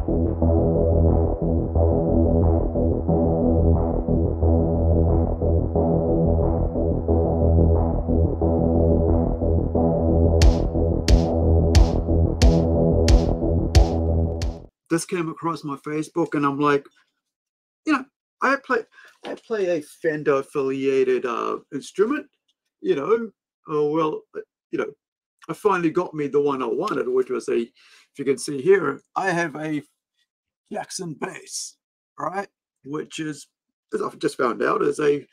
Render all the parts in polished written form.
This came across my Facebook, and I'm like, you know, I play a Fender affiliated instrument, you know. Oh well, you know, I finally got me the one I wanted, which was a, if you can see here, I have a Jackson bass, right, which is, as I've just found out, is a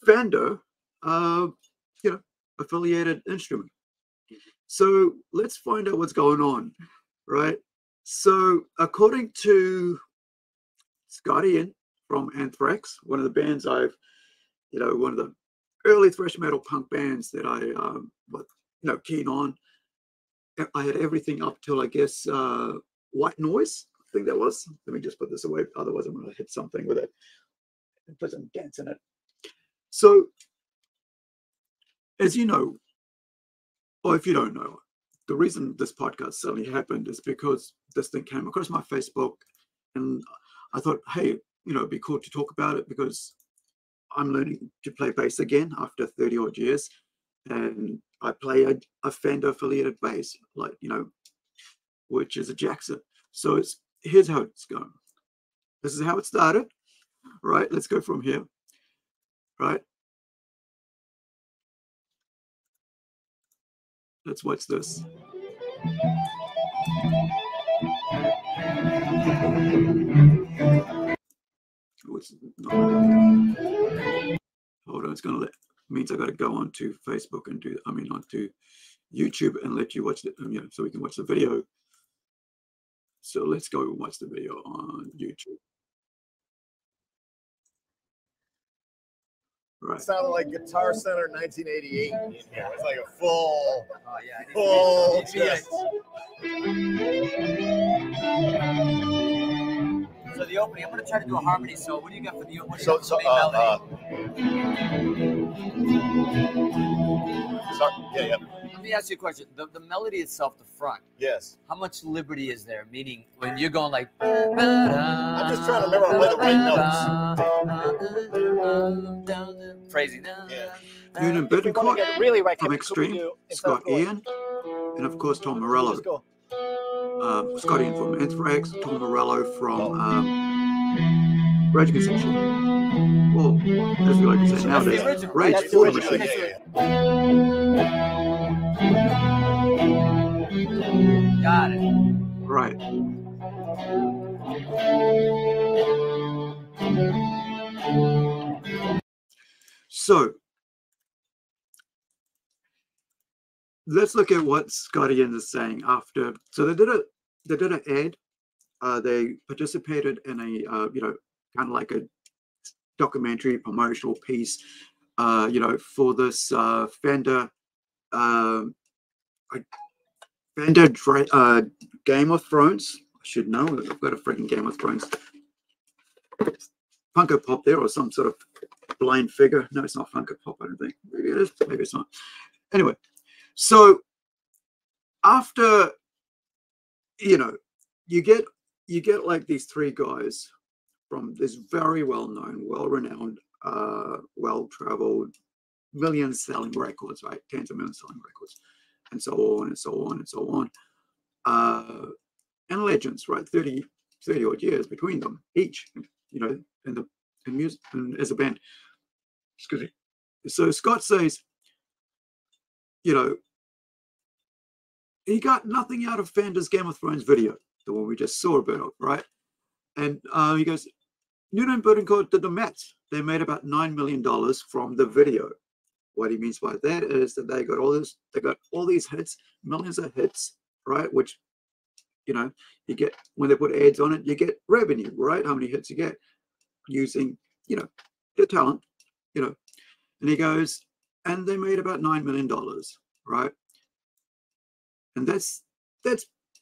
Fender, you know, affiliated instrument. So let's find out what's going on, right? So according to Scotty from Anthrax, one of the bands I've, you know, one of the early thrash metal punk bands that I, you know, keen on. I had everything up till, I guess, White Noise. I think that was. Let me just put this away, otherwise I'm going to hit something with it and put some dents in it. So, as you know, or if you don't know, the reason this podcast suddenly happened is because this thing came across my Facebook, and I thought, hey, you know, it'd be cool to talk about it because I'm learning to play bass again after 30 odd years, and I play a Fender affiliated bass, like, you know, which is a Jackson. So here's how it's going. This is how it started, right? Let's go from here, right? Let's watch this. Hold on, it's gonna let, means I got to go onto Facebook and do, I mean onto YouTube and let you watch the, you know, so we can watch the video. So let's go and watch the video on YouTube. Right. It sounded like Guitar Center 1988 in here. It's like a full, full. So the opening, I'm going to try to do a harmony. So what do you got for the opening? Yeah. Let me ask you a question. The melody itself, the front. Yes. How much liberty is there? Meaning when you're going like. I'm just trying to remember to play the right notes. Crazy. Yeah. Noonan Bittencourt from Extreme, Scott Ian, and of course Tom Morello. Scott Ian from Anthrax, Tom Morello from Rage Against the Machine. Well, as we like to say nowadays, Rage for the Machine. Got it. Right. So let's look at what Scotty is saying after. So they did an ad. They participated in a you know, kind of like a documentary promotional piece, you know, for this Fender Game of Thrones. I should know. I've got a freaking Game of Thrones Funko Pop there, or some sort of blind figure. No, it's not Funko Pop, I don't think. Maybe it is, maybe it's not. Anyway, so after, you know, you get like these three guys from this very well-known, well-renowned, well-traveled, million-selling records, right? Tens of million selling records, and so on and so on and so on. And legends, right? 30 odd years between them each, you know, in music and as a band. Excuse me. So Scott says, you know, he got nothing out of Fender's Game of Thrones video, the one we just saw a bit of, right? And he goes, Noonan Bittencourt did the maths. They made about $9 million from the video. What he means by that is that they got all these hits, millions of hits, right? Which, you know, you get when they put ads on it, you get revenue, right? How many hits you get using, you know, your talent, you know. And he goes, and they made about $9 million, right? And that's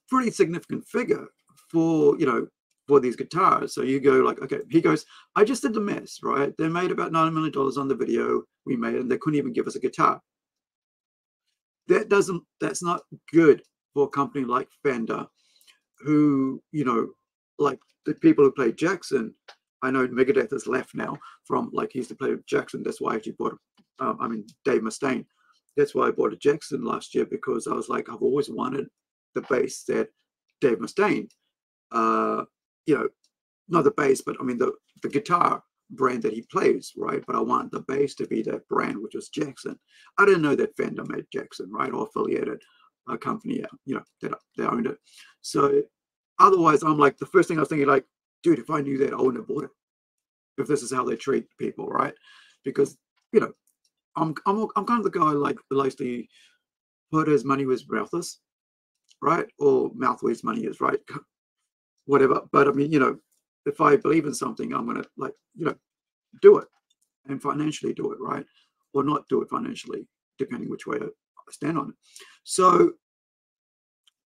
pretty significant figure for, you know, for these guitars. So you go like, okay, he goes, I just did the math, right? They made about $9 million on the video we made, and they couldn't even give us a guitar. That's not good for a company like Fender, who, you know, like the people who play Jackson, I know Megadeth has left now from, like, he used to play with Jackson. That's why I actually bought, I mean, Dave Mustaine. That's why I bought a Jackson last year, because I was like, I've always wanted the bass that Dave Mustaine, you know, not the bass, but I mean the guitar brand that he plays, right? But I wanted the bass to be that brand, which was Jackson. I didn't know that Fender made Jackson, right, or affiliated a company, you know, that they owned it. So otherwise, I'm like, the first thing I was thinking, like, dude, if I knew that, I wouldn't have bought it. If this is how they treat people, right? Because, you know, I'm kind of the guy like that likes to put his money where his mouth is, right? Or mouth where his money is, right? Whatever. But I mean, you know, if I believe in something, I'm gonna, like, you know, do it and financially do it, right? Or not do it financially, depending which way I stand on it. So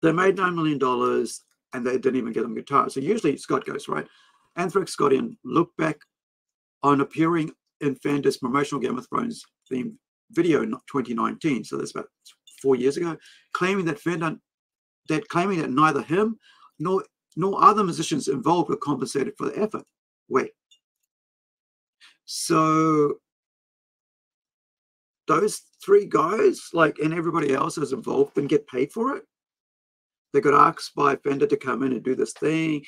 they made $9 million and they didn't even get them guitars. So usually Scott goes, right? Anthrax Scottian look back on appearing in Fender's promotional Game of Thrones theme video in 2019. So that's about 4 years ago, claiming that claiming that neither him nor other musicians involved were compensated for the effort. Wait. So those three guys, like, and everybody else who's involved, didn't get paid for it. They got asked by Fender to come in and do this thing,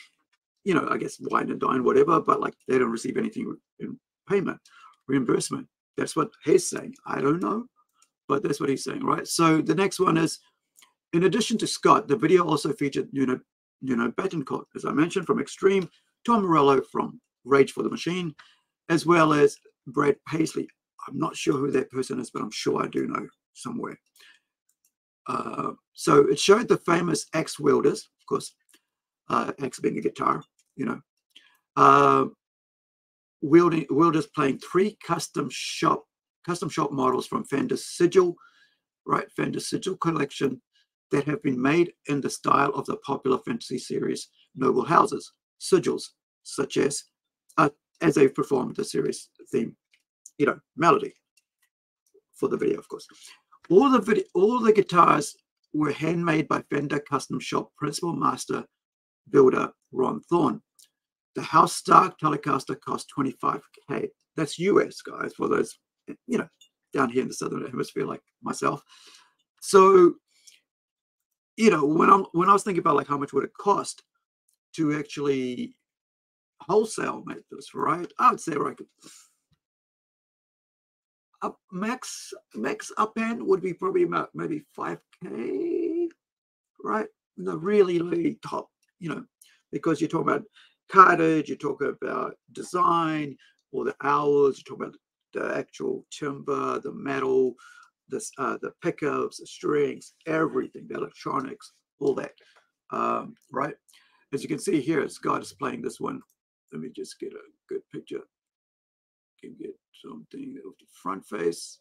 you know, I guess wine and dine, whatever, but like they don't receive anything in payment, reimbursement. That's what he's saying. I don't know, but that's what he's saying, right? So the next one is, in addition to Scott, the video also featured Nuno Bettencourt, as I mentioned, from Extreme, Tom Morello from Rage for the Machine, as well as Brad Paisley. I'm not sure who that person is, but I'm sure I do know somewhere. So it showed the famous axe wielders, of course, axe being a guitar, you know, wielders playing 3 custom shop models from Fender's Sigil, right? Fender's Sigil collection that have been made in the style of the popular fantasy series Noble Houses, sigils, such as they performed the series theme, you know, melody for the video, of course. All the guitars were handmade by Fender Custom Shop principal master builder Ron Thorne. The House Stark Telecaster cost $25K. That's US, guys, for those, you know, down here in the Southern Hemisphere, like myself. So, you know, when I was thinking about, like, how much would it cost to actually wholesale make this, right? I would say, like, max up end would be probably about maybe $5K, right? The really top, you know, because you're talking about cartage, you talk about design, or the hours, you talk about the actual timber, the metal, the pickups, the strings, everything, the electronics, all that, right? As you can see here, Scott is playing this one. Let me just get a good picture. Can get something of the front face,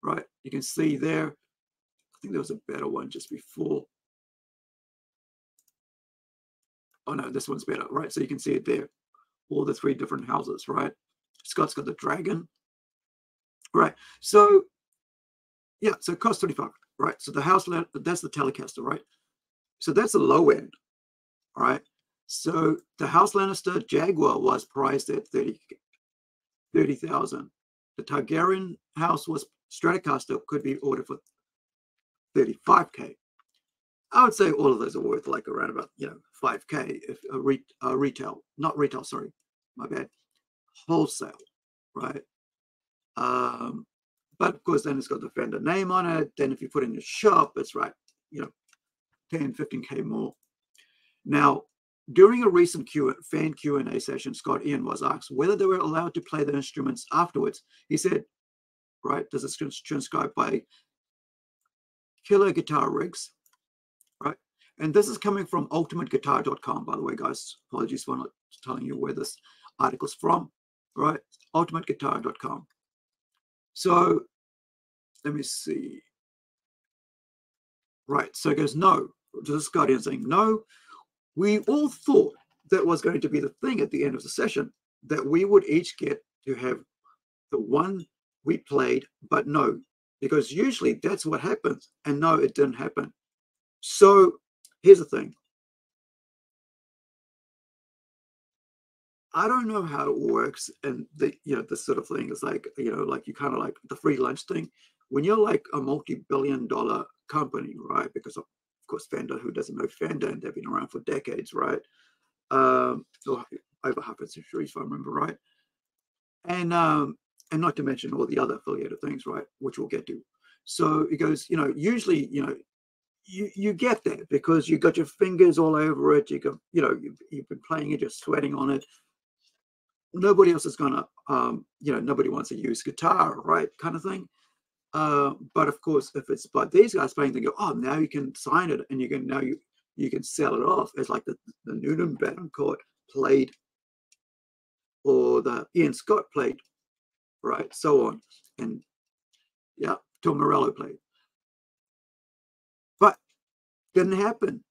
right? You can see there. I think there was a better one just before. Oh no, this one's better, right? So you can see it there. All the 3 different houses, right? Scott's got the dragon, right? So yeah, so it costs $25, right? So the house, that's the Telecaster, right? So that's the low end, all right? So the House Lannister Jaguar was priced at $30,000. The Targaryen house was Stratocaster, could be ordered for $35K. I would say all of those are worth like around about, you know, $5K if retail, not retail, sorry, my bad, wholesale, right? But of course, then it's got the Fender name on it. Then if you put in your shop, it's right, you know, 10, 15K more. Now, during a recent fan Q&A session, Scott Ian was asked whether they were allowed to play the instruments afterwards. He said, right, this is transcribed by Killer Guitar Rigs, right? And this is coming from ultimateguitar.com, by the way, guys. Apologies for not telling you where this article's from, right? Ultimateguitar.com. So let me see. Right, so it goes, no. This is Scott Ian saying, no. We all thought that was going to be the thing at the end of the session, that we would each get to have the one we played, but no, because usually that's what happens. And no, it didn't happen. So here's the thing. I don't know how it works, and this sort of thing is like, like you kind of like the free lunch thing. When you're like a multi-billion-dollar company, right? Because of course Fender, who doesn't know Fender, and they've been around for decades, right? Or over half a century, if I remember right. And not to mention all the other affiliated things, right? Which we'll get to. So it goes, usually, you get that because you got your fingers all over it. You got, you've been playing it, you're sweating on it. Nobody else is gonna, nobody wants a used guitar, right? Kind of thing. But of course, if it's by these guys playing, they go, oh, now you can sign it, and you can sell it off as like the Noonan Betancourt played, or the Ian Scott played, right? So on, and yeah, Tom Morello played, but didn't happen.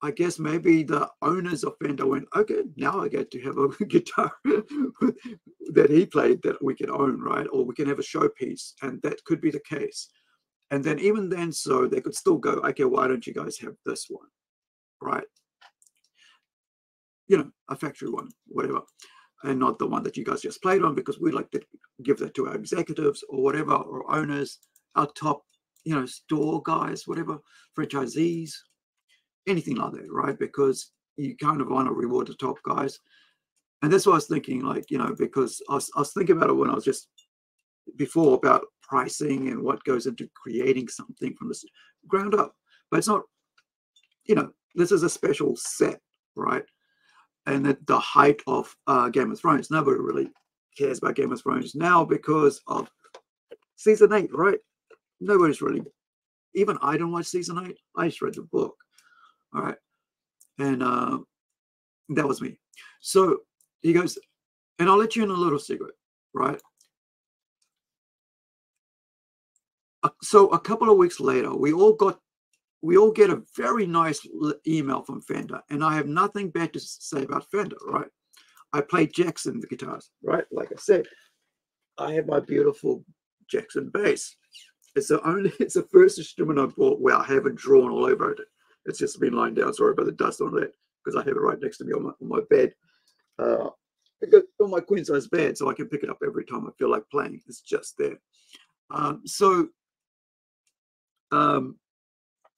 I guess maybe the owners of Fender went, okay, now I get to have a guitar that he played that we can own, right? Or we can have a showpiece, and that could be the case. And then even then, so they could still go, okay, why don't you guys have this one, right? A factory one, whatever, and not the one that you guys just played on, because we like to give that to our executives or whatever, or owners, our top, store guys, whatever, franchisees, anything like that, right? Because you kind of want to reward the top guys. And that's what I was thinking, like, because I was thinking about it when I was just before about pricing and what goes into creating something from the ground up. But it's not, this is a special set, right? And at the height of Game of Thrones, nobody really cares about Game of Thrones now because of season 8, right? Nobody's really, even I don't watch season 8. I just read the book. All right. And that was me. So he goes, and I'll let you in a little secret, right? So a couple of weeks later, we all get a very nice email from Fender, and I have nothing bad to say about Fender, right? I play Jackson the guitars, right? Like I said, I have my beautiful Jackson bass. It's the first instrument I bought where I haven't drawn all over it. It's just been lying down. Sorry about the dust on that, because I have it right next to me on my bed. I got on my queen size bed, so I can pick it up every time I feel like playing. It's just there.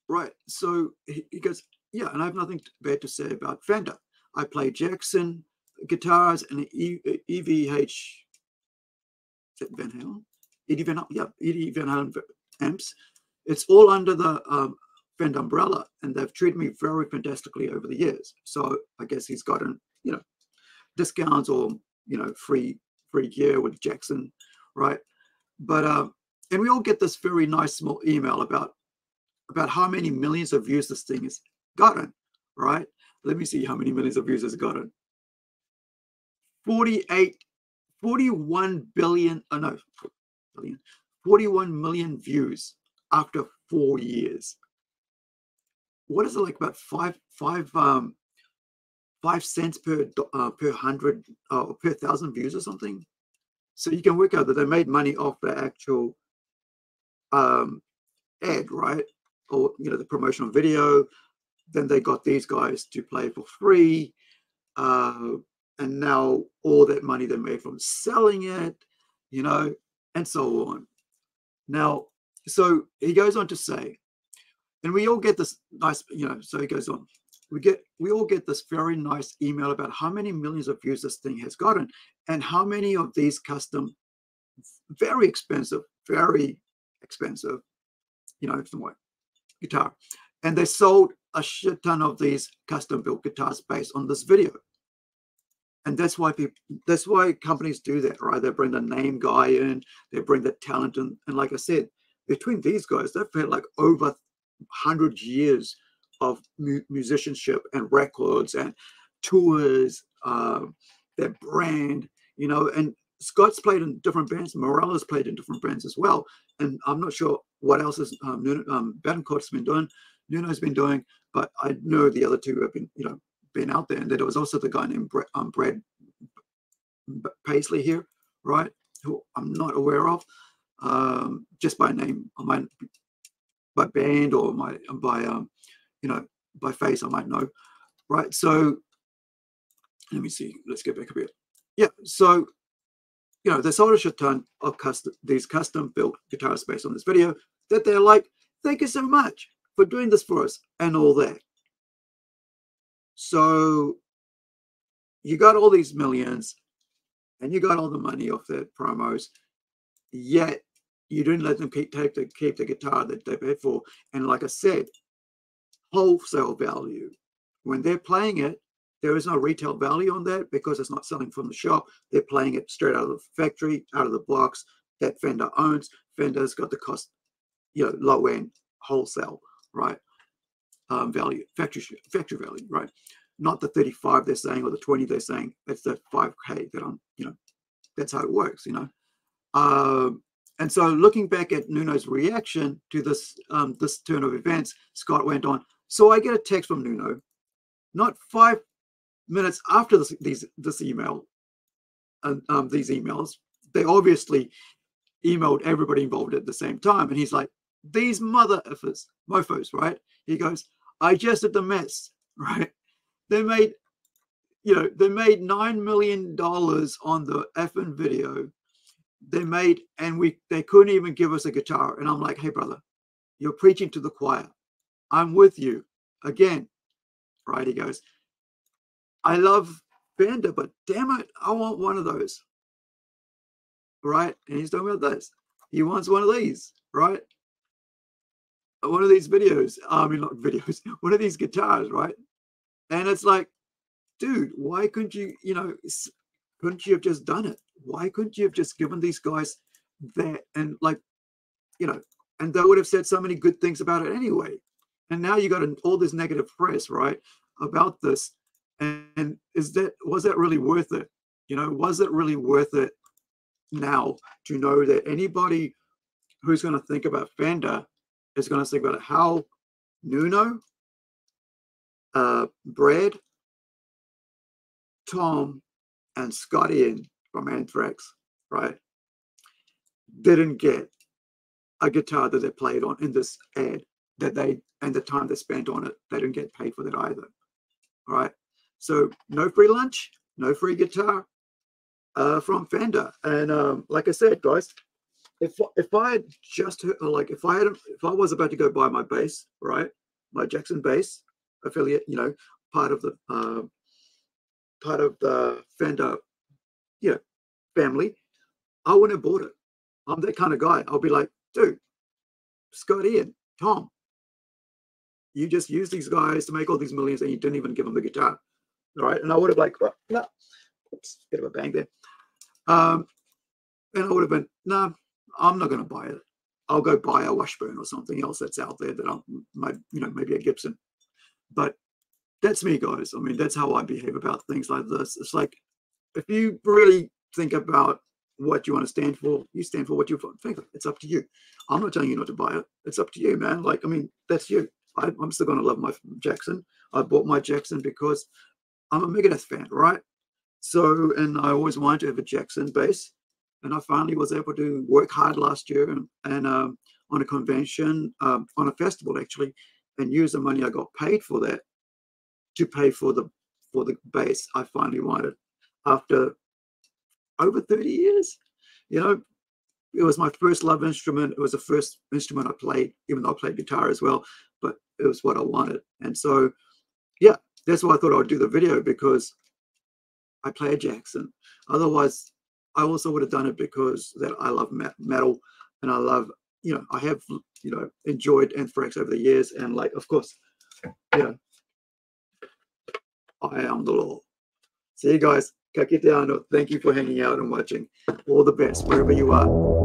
Right. So he goes, yeah, and I have nothing bad to say about Fender. I play Jackson guitars and EVH. Is that Van Halen? Eddie Van Halen amps. It's all under the Fender umbrella, and they've treated me very fantastically over the years. So I guess he's gotten, discounts or, free gear with Jackson, right? But and we all get this very nice small email about how many millions of views this thing has gotten, right? Let me see how many millions of views it's gotten. 41 million views after 4 years. What is it, like about 5 cents per 100 per 1,000 views or something? So you can work out that they made money off the actual ad, right? Or the promotional video. Then they got these guys to play for free, and now all that money they made from selling it, and so on. Now, so he goes on to say, and we all get this nice, so he goes on, we all get this very nice email about how many millions of views this thing has gotten, and how many of these custom, very expensive, guitar, and they sold a shit ton of these custom built guitars based on this video. And that's why companies do that, right? They bring the name guy in, they bring the talent in, and like I said, between these guys, they've had like over 100 years of musicianship and records and tours, their brand, and Scott's played in different bands, Morello's played in different bands as well. And I'm not sure what else is Betancourt's been doing, Nuno's been doing, but I know the other two have been out there. And there was also the guy named Brad Paisley here, right? Who I'm not aware of, just by name. I might, by band or by face, I might know, right? So let me see. Let's get back a bit. yeah, so they sold a shit ton of these custom built guitars based on this video that they're like, thank you so much for doing this for us and all that. So you got all these millions and you got all the money off their promos, yet you didn't let them keep the guitar that they paid for. And like I said, wholesale value. When they're playing it, there is no retail value on that because it's not selling from the shop. They're playing it straight out of the factory, out of the box that Fender owns. Fender's got the cost, low end wholesale, right? Value, factory value, right? Not the 35 they're saying or the 20 they're saying. It's the 5K that I'm, that's how it works, And so looking back at Nuno's reaction to this this turn of events, Scott went on, so I get a text from Nuno, not 5 minutes after this email, these emails. They obviously emailed everybody involved at the same time. And he's like, these mother effers, mofos, right? He goes, I just did the mess, right? They made, they made $9 million on the effing video. They couldn't even give us a guitar. And I'm like, hey, brother, you're preaching to the choir. I'm with you again, right? He goes, I love Fender, but damn it, I want one of those, right? And he's talking about this. He wants one of these, right? One of these videos. I mean, not videos. One of these guitars, right? And it's like, dude, why couldn't you, couldn't you have just done it? Why couldn't you have just given these guys that and and they would have said so many good things about it anyway. And now you got all this negative press, right, about this. And was that really worth it? Was it really worth it now to know that anybody who's going to think about Fender is going to think about how Nuno, Brad, Tom, and Scott Ian from Anthrax, right, didn't get a guitar that they played on in this ad and the time they spent on it, they didn't get paid for that either. All right. So no free lunch, no free guitar from Fender. And like I said, guys, if I had just if I was about to go buy my bass, right, my Jackson bass affiliate, part of the Fender, family, I wouldn't have bought it. I'm that kind of guy. I'll be like, dude, Scott Ian, Tom, you just use these guys to make all these millions and you didn't even give them the guitar. All right. And I would have no, oops, bit of a bang there. And I would have been, no, I'm not going to buy it. I'll go buy a Washburn or something else that's out there that maybe a Gibson. But that's me, guys. I mean, that's how I behave about things like this. It's like, if you really think about what you want to stand for, you stand for what you think. It's up to you. I'm not telling you not to buy it. It's up to you, man. That's you. I'm still going to love my Jackson. I bought my Jackson because I'm a Megadeth fan, right? So, and I always wanted to have a Jackson bass. And I finally was able to work hard last year and on a convention, on a festival actually, and use the money I got paid for that to pay for the bass I finally wanted after over 30 years. It was my first love instrument. It was the first instrument I played, even though I played guitar as well, but it was what I wanted. And so, yeah, that's why I thought I would do the video, because I play a Jackson. Otherwise, I also would have done it because that I love metal, and I love, I have, enjoyed Anthrax over the years. And of course, I am the law. See you guys. Ka kite ano. Thank you for hanging out and watching. All the best wherever you are.